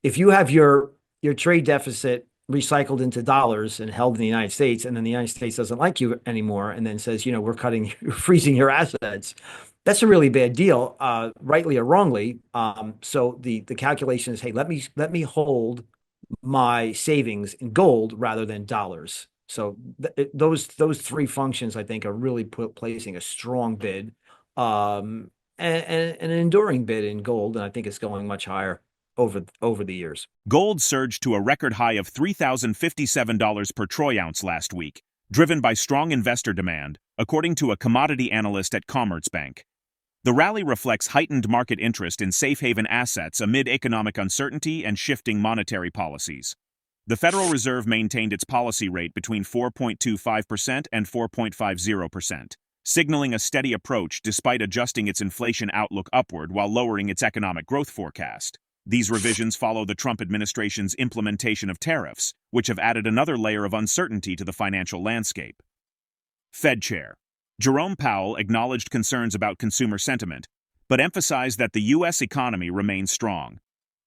if you have your trade deficit recycled into dollars and held in the United States, and then the United States doesn't like you anymore, and then says, we're cutting, freezing your assets, that's a really bad deal, rightly or wrongly. So the calculation is, hey, let me hold my savings in gold rather than dollars. So those three functions, I think, are really placing a strong bid, and an enduring bid in gold, and I think it's going much higher over the years. Gold surged to a record high of $3,057 per troy ounce last week, driven by strong investor demand, according to a commodity analyst at Commerzbank. The rally reflects heightened market interest in safe haven assets amid economic uncertainty and shifting monetary policies. The Federal Reserve maintained its policy rate between 4.25% and 4.50%, signaling a steady approach despite adjusting its inflation outlook upward while lowering its economic growth forecast. These revisions follow the Trump administration's implementation of tariffs, which have added another layer of uncertainty to the financial landscape. Fed Chair Jerome Powell acknowledged concerns about consumer sentiment, but emphasized that the U.S. economy remains strong.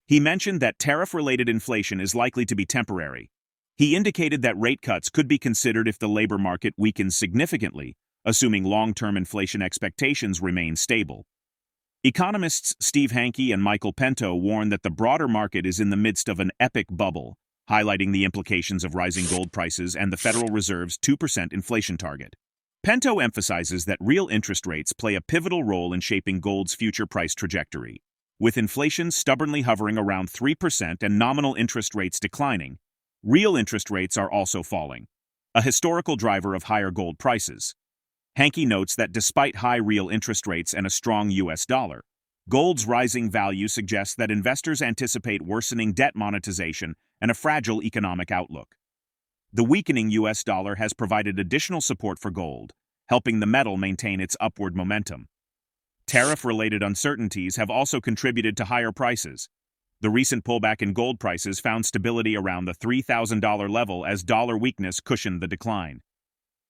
He mentioned that tariff-related inflation is likely to be temporary. He indicated that rate cuts could be considered if the labor market weakens significantly, assuming long-term inflation expectations remain stable. Economists SteveHanke and MichaelPento warn that the broader market is in the midst of an epic bubble, highlighting the implications of rising gold prices and the Federal Reserve's 2% inflation target. Pento emphasizes that real interest rates play a pivotal role in shaping gold's future price trajectory. With inflation stubbornly hovering around 3% and nominal interest rates declining, real interest rates are also falling, a historical driver of higher gold prices. Hanke notes that despite high real interest rates and a strong U.S. dollar, gold's rising value suggests that investors anticipate worsening debt monetization and a fragile economic outlook. The weakening U.S. dollar has provided additional support for gold, helping the metal maintain its upward momentum. Tariff-related uncertainties have also contributed to higher prices. The recent pullback in gold prices found stability around the $3,000 level as dollar weakness cushioned the decline.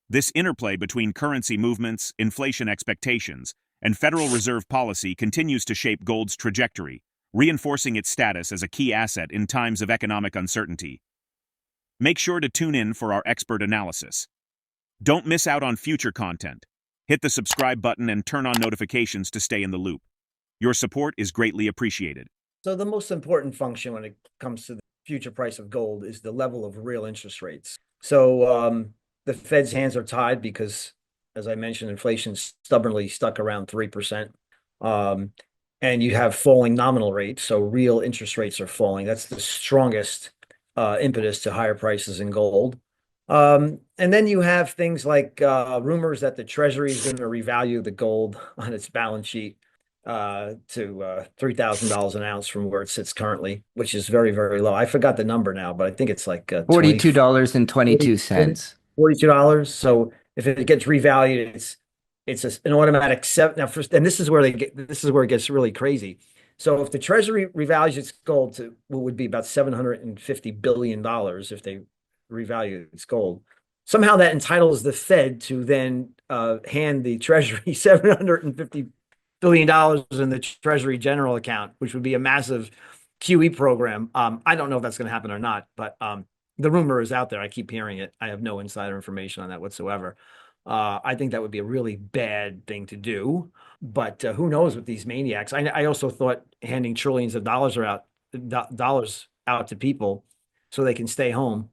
This interplay between currency movements, inflation expectations, and Federal Reserve policy continues to shape gold's trajectory, reinforcing its status as a key asset in times of economic uncertainty. Make sure to tune in for our expert analysis. Don't miss out on future content. Hit the subscribe button and turn on notifications to stay in the loop. Your support is greatly appreciated. So the most important function when it comes to the future price of gold is the level of real interest rates. So the Fed's hands are tied because, as I mentioned, inflation stubbornly stuck around 3%. And you have falling nominal rates, so real interest rates are falling. That's the strongest impetus to higher prices in gold. And then you have things like rumors that the Treasury is going to revalue the gold on its balance sheet to $3,000 an ounce from where it sits currently, which is very, very low. I forgot the number now, but I think it's like 20, $42.22. $42. So if it gets revalued, it's an automatic seven. Now, first, and this is where it gets really crazy. So if the Treasury revalues its gold to what would be about $750 billion if they revalue its gold, somehow that entitles the Fed to then hand the Treasury $750 billion in the Treasury general account, which would be a massive QE program. I don't know if that's going to happen or not, but the rumor is out there. I keep hearing it. I have no insider information on that whatsoever. I think that would be a really bad thing to do, but who knows with these maniacs? I also thought handing trillions of dollars out to people so they can stay home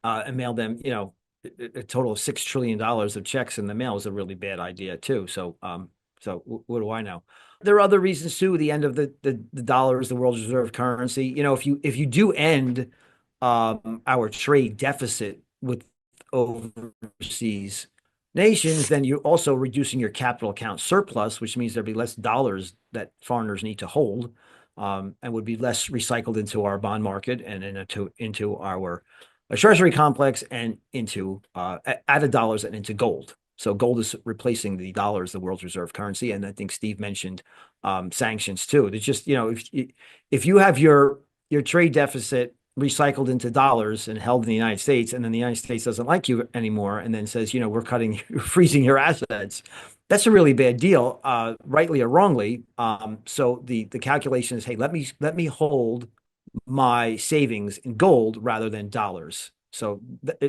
and mail them, a total of $6 trillion of checks in the mail is a really bad idea too. So what do I know? There are other reasons too. The end of the dollar is the world's reserve currency. If you do end our trade deficit with overseas nations, then you're also reducing your capital account surplus, which means there'll be less dollars that foreigners need to hold, and would be less recycled into our bond market and into our treasury complex and into added dollars and into gold. So gold is replacing the dollar as the world's reserve currency, and I think Steve mentioned sanctions too. It's just if you have your trade deficit recycled into dollars and held in the United States, and then the United States doesn't like you anymore, and then says, we're cutting, freezing your assets, that's a really bad deal, rightly or wrongly. So the calculation is, hey, let me hold my savings in gold rather than dollars. So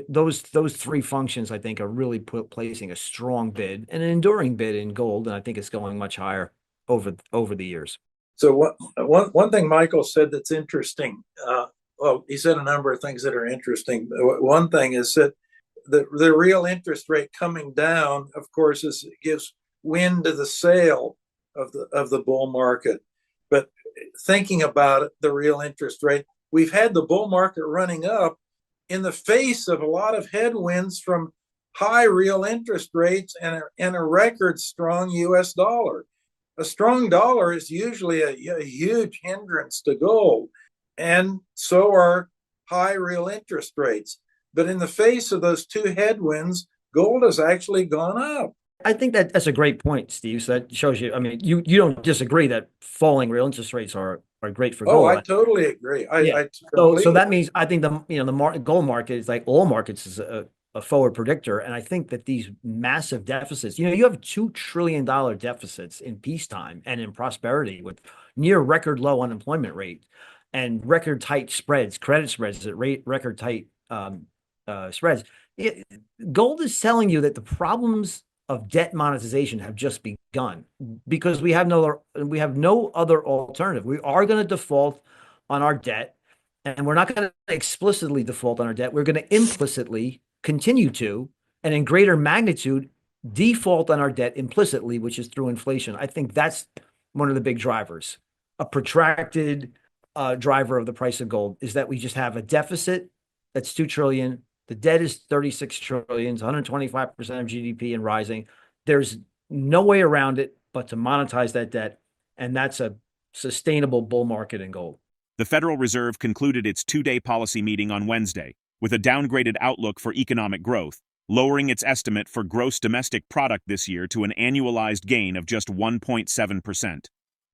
those three functions, I think, are really placing a strong bid and an enduring bid in gold, and I think it's going much higher over the years. So one thing Michael said that's interesting. Well, he said a number of things that are interesting. One thing is that the real interest rate coming down, of course, gives wind to the sail of the bull market. But thinking about it, the real interest rate, we've had the bull market running up in the face of a lot of headwinds from high real interest rates and a record strong U.S. dollar. A strong dollar is usually a huge hindrance to gold, and so are high real interest rates. But in the face of those two headwinds, gold has actually gone up. I think that's a great point, Steve. So that shows you, I mean, you don't disagree that falling real interest rates are great for gold. Oh, I totally agree. Yeah. So that means I think the gold market is like all markets is a forward predictor, and I think that these massive deficits, you have $2 trillion deficits in peacetime and in prosperity with near record low unemployment rate and record tight spreads, credit spreads at record tight spreads. Gold is telling you that the problems of debt monetization have just begun because we have no other alternative. We are going to default on our debt, and we're not going to explicitly default on our debt. We're going to implicitly continue to, and in greater magnitude, default on our debt implicitly, which is through inflation. I think that's one of the big drivers. A protracted driver of the price of gold is that we just have a deficit that's 2 trillion. The debt is 36 trillion, 125% of GDP and rising. There's no way around it but to monetize that debt, and that's a sustainable bull market in gold. The Federal Reserve concluded its two-day policy meeting on Wednesday with a downgraded outlook for economic growth, lowering its estimate for gross domestic product this year to an annualized gain of just 1.7%.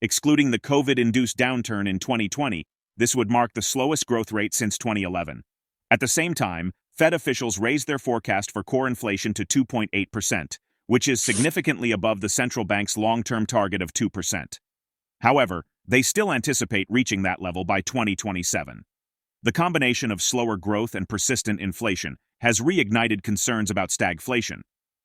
Excluding the COVID-induced downturn in 2020, this would mark the slowest growth rate since 2011. At the same time, Fed officials raised their forecast for core inflation to 2.8%, which is significantly above the central bank's long-term target of 2%. However, they still anticipate reaching that level by 2027. The combination of slower growth and persistent inflation has reignited concerns about stagflation,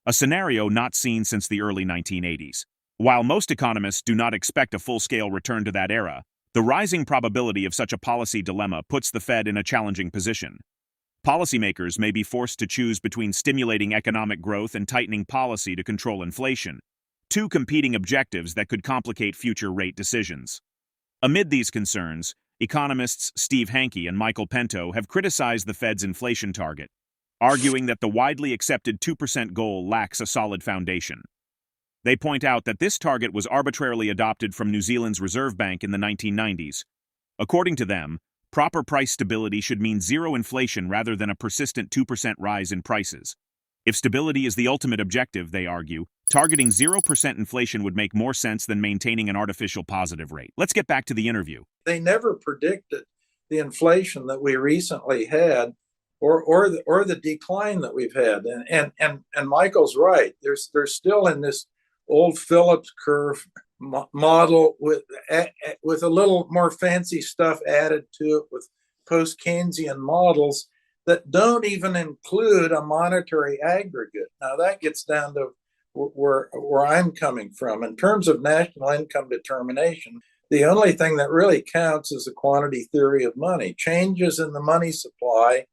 a scenario not seen since the early 1980s. While most economists do not expect a full-scale return to that era, the rising probability of such a policy dilemma puts the Fed in a challenging position. Policymakers may be forced to choose between stimulating economic growth and tightening policy to control inflation, two competing objectives that could complicate future rate decisions. Amid these concerns, economists SteveHanke and MichaelPento have criticized the Fed's inflation target, arguing that the widely accepted 2% goal lacks a solid foundation. They point out that this target was arbitrarily adopted from New Zealand's Reserve Bank in the 1990s. According to them, proper price stability should mean zero inflation rather than a persistent 2% rise in prices. If stability is the ultimate objective, they argue, targeting 0% inflation would make more sense than maintaining an artificial positive rate. Let's get back to the interview. They never predicted the inflation that we recently had or the decline that we've had. And Michael's right. There's still in this old Phillips curve model with a little more fancy stuff added to it with post-Keynesian models that don't even include a monetary aggregate. Now that gets down to where I'm coming from. In terms of national income determination, the only thing that really counts is the quantity theory of money. Changes in the money supply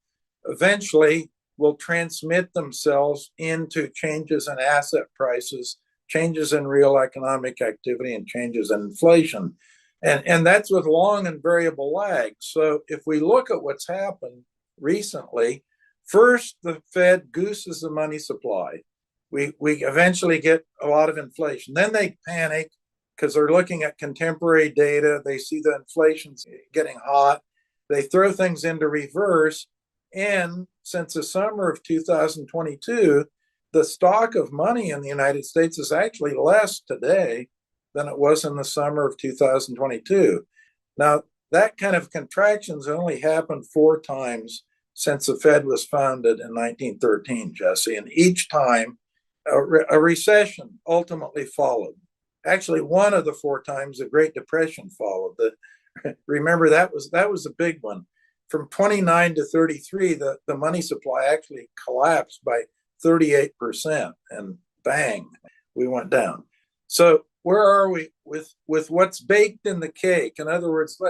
eventually will transmit themselves into changes in asset prices, changes in real economic activity, and changes in inflation. And that's with long and variable lags. So if we look at what's happened recently, first the Fed gooses the money supply. We eventually get a lot of inflation. Then they panic because they're looking at contemporary data. They see the inflation's getting hot. They throw things into reverse. And since the summer of 2022, the stock of money in the United States is actually less today than it was in the summer of 2022. Now, that kind of contraction's only happened 4 times since the Fed was founded in 1913, Jesse. And each time, a recession ultimately followed. Actually, one of the 4 times, the Great Depression followed. The Remember, that was a big one. From 29 to 33, the money supply actually collapsed by 38%, and bang, we went down. So where are we with what's baked in the cake? In other words,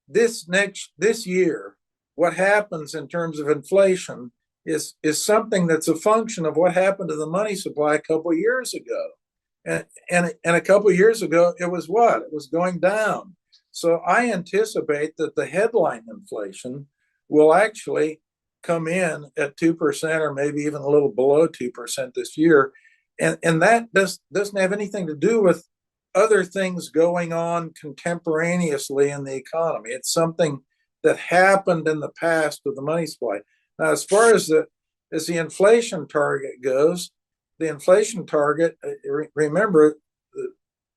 this year, what happens in terms of inflation is something that's a function of what happened to the money supply a couple of years ago. And a couple of years ago, it was what? It was going down. So I anticipate that the headline inflation will actually come in at 2% or maybe even a little below 2% this year. And that doesn't have anything to do with other things going on contemporaneously in the economy. It's something that happened in the past with the money supply. Now, as far as the inflation target goes, the inflation target, remember,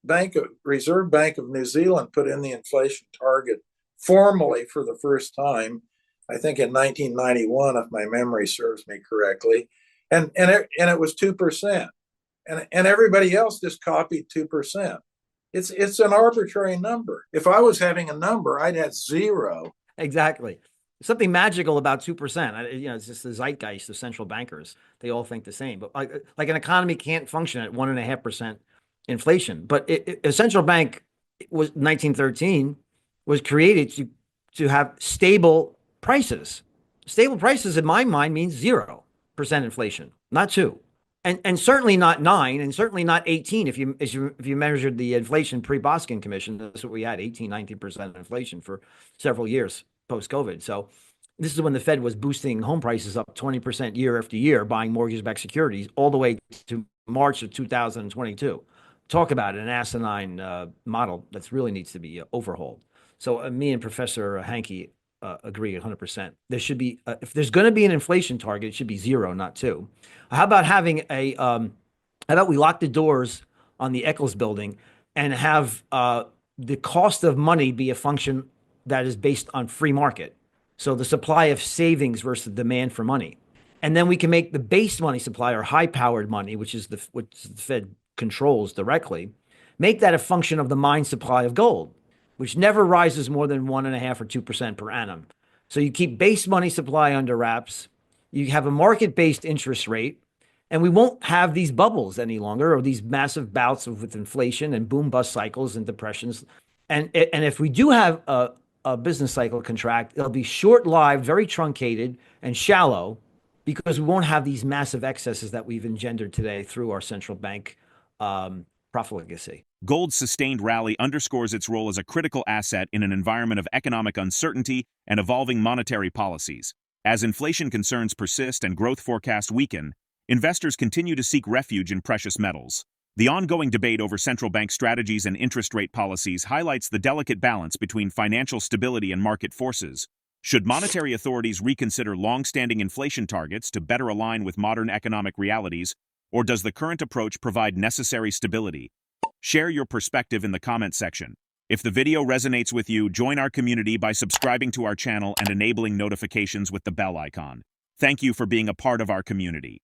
the Reserve Bank of New Zealand put in the inflation target formally for the first time, I think in 1991, if my memory serves me correctly, and it was 2%, and everybody else just copied 2%. It's an arbitrary number. If I was having a number, I'd have zero. Exactly. Something magical about 2%. It's just the zeitgeist of central bankers. They all think the same. But like an economy can't function at 1.5% inflation. But a central bank was 1913 was created to have stable prices. Stable prices, in my mind, means 0% inflation, not 2. And certainly not 9, and certainly not 18. If you measured the inflation pre-Boskin Commission, that's what we had, 18, 19% inflation for several years post-COVID. So this is when the Fed was boosting home prices up 20% year after year, buying mortgage-backed securities all the way to March of 2022. Talk about an asinine model that really needs to be overhauled. So me and Professor Hanke agree 100%. There should be, if there's going to be an inflation target, it should be 0, not 2. How about having how about we lock the doors on the Eccles building and have the cost of money be a function that is based on free market? So the supply of savings versus the demand for money. And then we can make the base money supply, or high-powered money, which the Fed controls directly, make that a function of the mine supply of gold, which never rises more than 1.5 or 2% per annum. So you keep base money supply under wraps, you have a market-based interest rate, and we won't have these bubbles any longer, or these massive bouts with inflation and boom-bust cycles and depressions. And if we do have a business cycle contract, it'll be short-lived, very truncated, and shallow, because we won't have these massive excesses that we've engendered today through our central bank profligacy. Gold's sustained rally underscores its role as a critical asset in an environment of economic uncertainty and evolving monetary policies. As inflation concerns persist and growth forecasts weaken, investors continue to seek refuge in precious metals. The ongoing debate over central bank strategies and interest rate policies highlights the delicate balance between financial stability and market forces. Should monetary authorities reconsider long-standing inflation targets to better align with modern economic realities, or does the current approach provide necessary stability? Share your perspective in the comment section. If the video resonates with you, join our community by subscribing to our channel and enabling notifications with the bell icon. Thank you for being a part of our community.